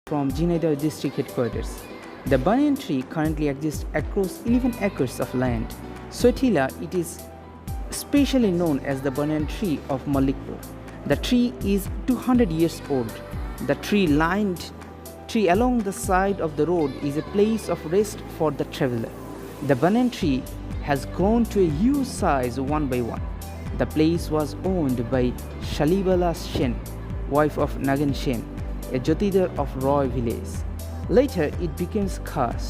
from Jhinaidaho district headquarters. The banyan tree currently exists across 11 acres of land. Soitila, it is specially known as the banyan tree of Mallikpur. The tree is 200 years old. The tree along the side of the road is a place of rest for the traveler. The banyan tree has grown to a huge size one by one. The place was owned by Shalibala Sen, wife of Nagan Sen, a Jotidar of Roy village. Later it became scarce.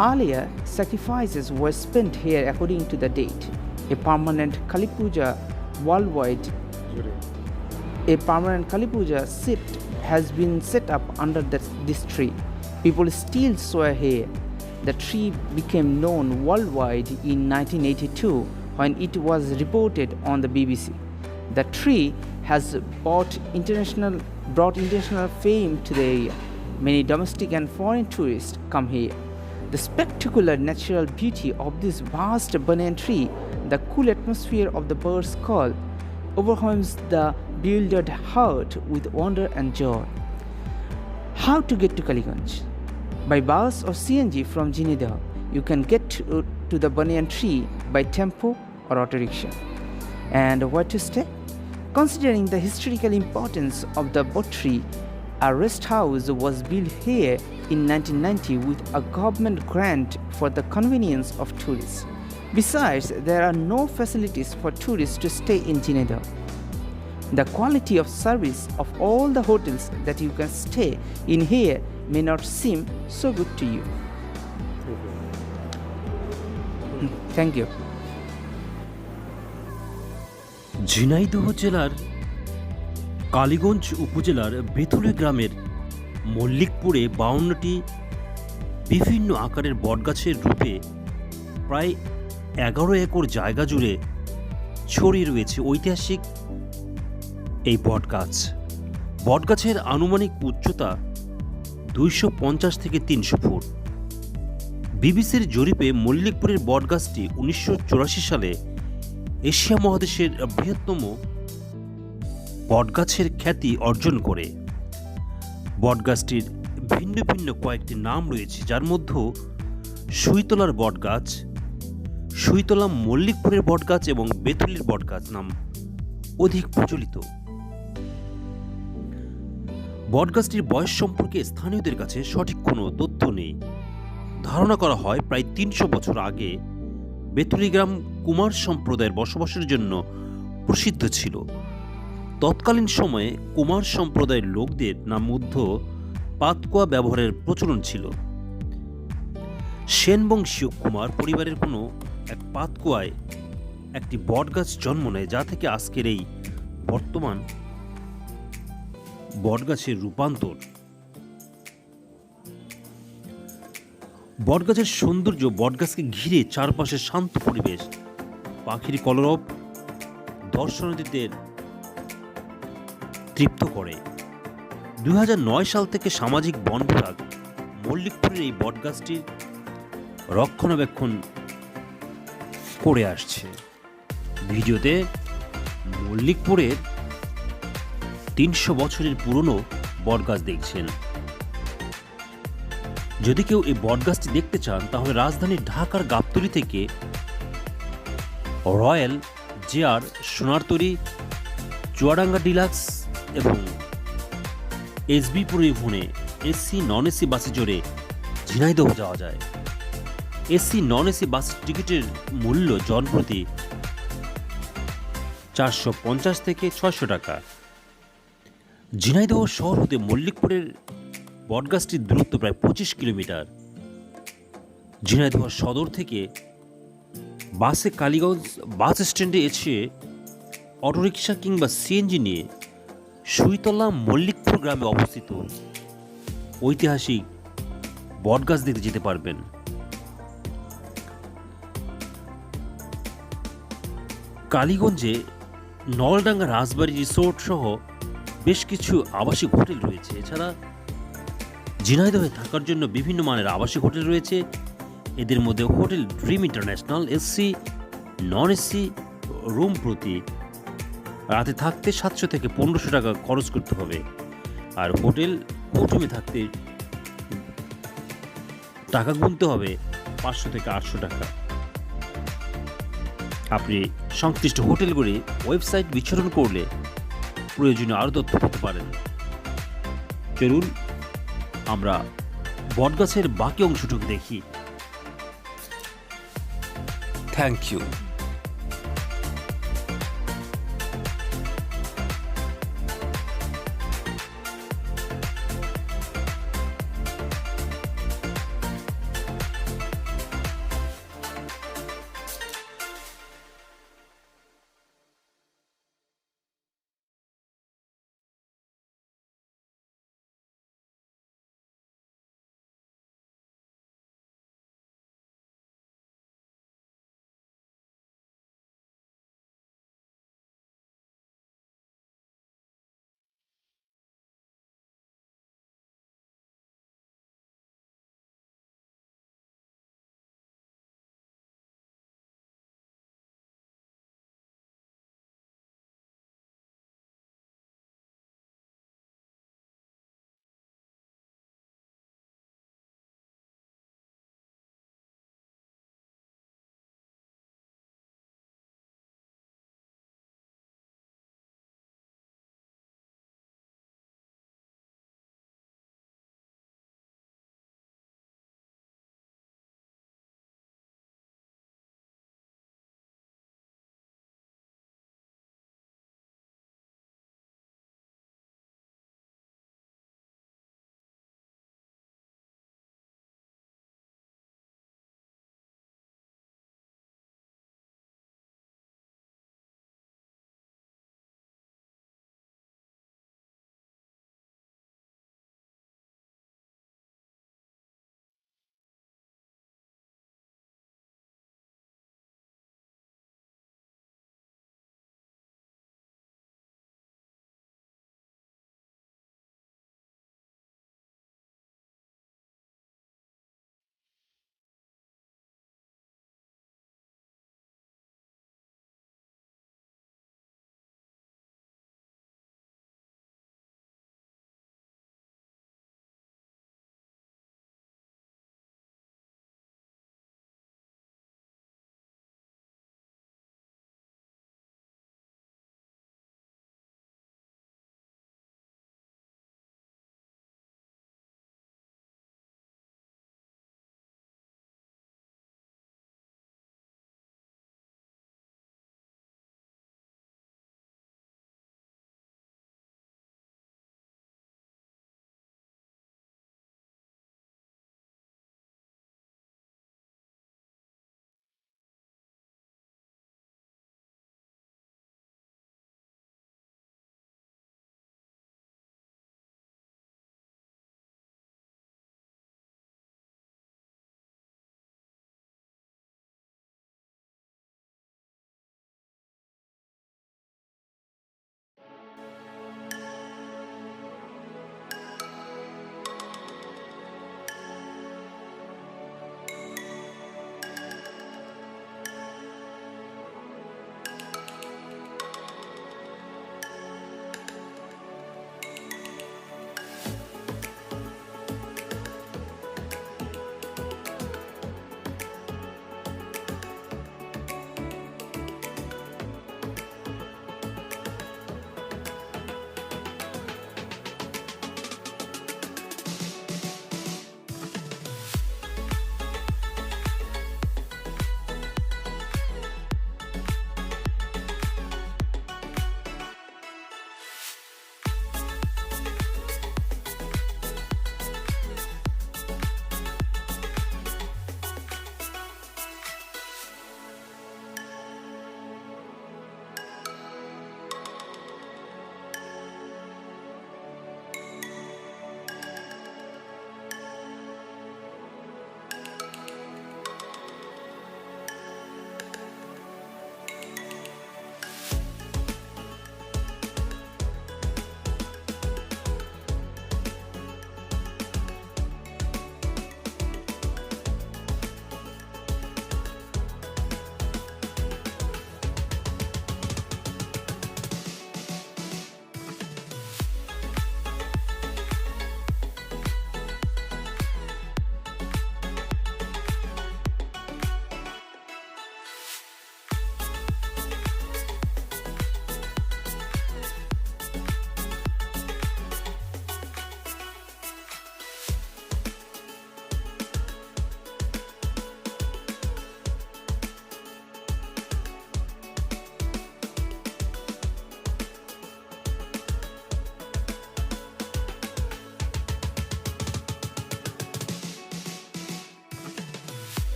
Earlier, sacrifices were spent here according to the date. A permanent Kali Puja seat has been set up under this tree. People still swear here. The tree became known worldwide in 1982 when it was reported on the BBC. The tree has brought international fame to the area. Many domestic and foreign tourists come here. The spectacular natural beauty of this vast banyan tree, the cool atmosphere of the bird's call, overwhelms the bewildered heart with wonder and joy. How to get to Kaliganj? By bus or CNG from Jhinaidaho, you can get to the banyan tree by tempo or auto rickshaw. And where to stay? Considering the historical importance of the boat tree, a rest house was built here in 1990 with a government grant for the convenience of tourists. Besides, there are no facilities for tourists to stay in Jhinaidaho. The quality of service of all the hotels that you can stay in here may not seem so good to you. Thank you. Jhenaidah জেলার কালীগঞ্জ উপজেলার বেথুলি গ্রামের মল্লিকপুরে 52টি বিভিন্ন আকারের বটগাছের রূপে প্রায় 11 acre জায়গা জুড়ে ছড়িয়ে রয়েছে ঐতিহাসিক এই বটগাছের আনুমানিক উচ্চতা 250 থেকে 300 ফুট। বিবিসির জরিপে মল্লিকপুরের বটগাছটি 1984 সালে এশিয়া মহাদেশের বৃহত্তম বটগাছের খ্যাতি অর্জন করে। বটগাছটির ভিন্ন ভিন্ন কয়েকটি নাম রয়েছে, যার মধ্যে সুইতলার বটগাছ, সুইতলা মল্লিকপুরের বটগাছ এবং বেথুলির বটগাছ নাম অধিক প্রচলিত। বটগাছটির বয়স সম্পর্কে স্থানীয়দের কাছে সঠিক কোনো তথ্য নেই। ধারণা করা হয় প্রায় 300 বছর আগে বেথুলি গ্রাম কুমার সম্প্রদায়ের বসবাসের জন্য প্রসিদ্ধ ছিল। তৎকালীন সময়ে কুমার সম্প্রদায়ের লোকদের নাম মধ্যে পাতকুয়া ব্যবহারের প্রচলন ছিল। সেন বংশীয় কুমার পরিবারের কোনো এক পাতকুয়ায় একটি বটগাছ জন্ম নেয়, যা থেকে আজকের এই বর্তমান বটগাছের রূপান্তর। বটগাছের সৌন্দর্য বটগাছকে ঘিরে চারপাশে শান্ত পরিবেশ, পাখির কলরব দর্শনার্থীদের তৃপ্ত করে। 2009 সাল থেকে সামাজিক বন বিভাগ মল্লিকপুরের এই বটগাছটির রক্ষণাবেক্ষণ করে আসছে। ভিডিওতে মল্লিকপুরের 300 বছরের পুরনো বটগাছ দেখছেন। যদি কেউ এই বটগাছটি দেখতে চান তাহলে রাজধানীর ঢাকার গাবতলী থেকে royal JR Sonartori, Chuadanga deluxe এবং এসবি পরিবহনে এসি নন এসি বাসে চড়ে ঝিনাইদহ যাওয়া যায়। এসি নন এসি বাস টিকিটের মূল্য জনপ্রতি 450 থেকে 600 টাকা। ঝিনাইদহ শহর হতে মল্লিকপুরের বটগাছটির দূরত্ব প্রায় 25 কিলোমিটার। ঝিনাইদহ সদর থেকে বাসে কালীগঞ্জ বাস স্ট্যান্ডে এসে অটোরিকশা কিংবা সিএনজি নিয়ে সুইতলা মল্লিকপুর গ্রামে অবস্থিত ঐতিহাসিক বটগাছ দেখতে যেতে পারবেন। কালীগঞ্জে নলডাঙ্গা রাজবাড়ি রিসোর্ট সহ বেশ কিছু আবাসিক হোটেল রয়েছে। এছাড়া ঝিনাইদহে থাকার জন্য বিভিন্ন মানের আবাসিক হোটেল রয়েছে। এদের মধ্যে hotel dream international AC non AC room প্রতি রাতে থাকতে 700 থেকে 1500 টাকা খরচ করতে হবে। আর হোটেল কোর্টরুমে থাকতে টাকা গুনতে হবে 500 থেকে 800 টাকা। আপনি সংশ্লিষ্ট হোটেলগুলি ওয়েবসাইট বিচরণ করলে প্রয়োজনীয় আরও তথ্য পেতে পারেন। চলুন আমরা বটগাছের বাকি অংশটুকু দেখি। Thank you.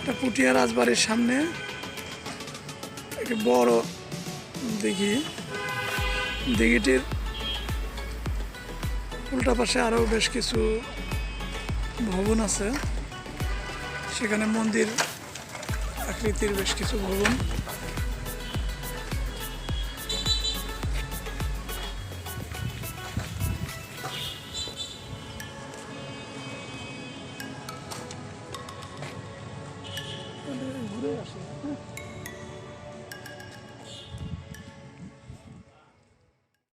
এটা পুটিয়া রাজবাড়ির সামনে একটি বড় দিঘি। দিঘিটির উল্টা পাশে আরও বেশ কিছু ভবন আছে, সেখানে মন্দির আকৃতির বেশ কিছু ভবন। ঘুরে আসে।